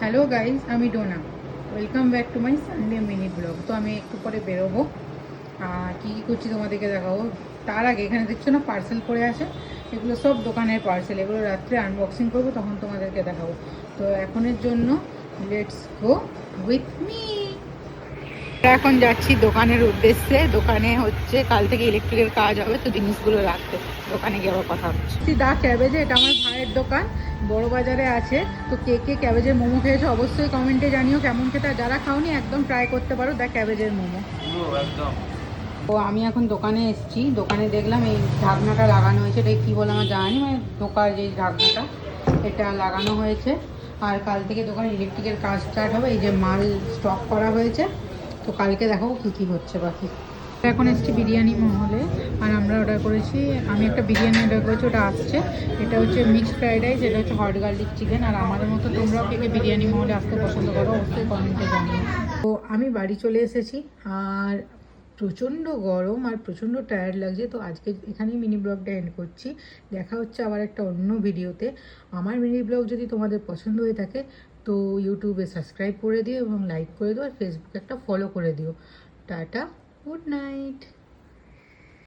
Hello guys, আমি Dona. Welcome back to my Sunday mini blog. তো আমি একটু পরে বেরোবো, কী কী করছি তোমাদেরকে দেখাবো। তার আগে এখানে দেখছো না পার্সেল করে আছে, এগুলো সব দোকানের পার্সেল। এগুলো রাত্রে আনবক্সিং করবো, তখন তোমাদেরকে দেখাবো। তো এখনের জন্য লেটস গো উইথ মি। এখন যাচ্ছি দোকানের উদ্দেশ্যে। দোকানে হচ্ছে কাল থেকে ইলেকট্রিকের কাজ হবে, তো জিনিসগুলো রাখতে দোকানে গিয়ে আবার কথা হচ্ছে। দা ক্যাবেজে, এটা আমার ভাইয়ের দোকান, বড় বাজারে আছে। তো কে কে ক্যাবেজের মোমো খেয়েছো অবশ্যই কমেন্টে জানিও কেমন খেতে। আর যারা খাওনি একদম ট্রাই করতে পারো দা ক্যাবেজের মোমো একদম। তো আমি এখন দোকানে এসেছি। দোকানে দেখলাম এই ঢাকনাটা লাগানো হয়েছে। এটা কী বলে আমার জানি, মানে দোকান যে ঢাকনাটা এটা লাগানো হয়েছে। আর কাল থেকে দোকানে ইলেকট্রিকের কাজ স্টার্ট হবে। এই যে মাল স্টক করা হয়েছে, তো কালকে দেখাবো কী কী হচ্ছে বাকি। এখন এসেছি বিরিয়ানি মহলে, আর আমরা অর্ডার করেছি। আমি একটা বিরিয়ানি অর্ডার করেছি, ওটা আসছে। এটা হচ্ছে মিক্সড ফ্রাইড রাইস, এটা হচ্ছে হট গার্লিক চিকেন। আর আমাদের মতো তোমরাও কে কে বিরিয়ানি মহলে আসতে পছন্দ করো অবশ্যই কমেন্টে জানিও। তো আমি বাড়ি চলে এসেছি, আর প্রচণ্ড গরম আর প্রচণ্ড টায়ার্ড লাগছে। তো আজকে এখানেই মিনি ব্লগটা এন্ড করছি। দেখা হচ্ছে আবার একটা অন্য ভিডিওতে। আমার মিনি ব্লগ যদি তোমাদের পছন্দ হয়ে থাকে তো ইউটিউবে সাবস্ক্রাইব করে দিও এবং লাইক করে দিও, আর ফেসবুকে একটা ফলো করে দিও। Tata, good night.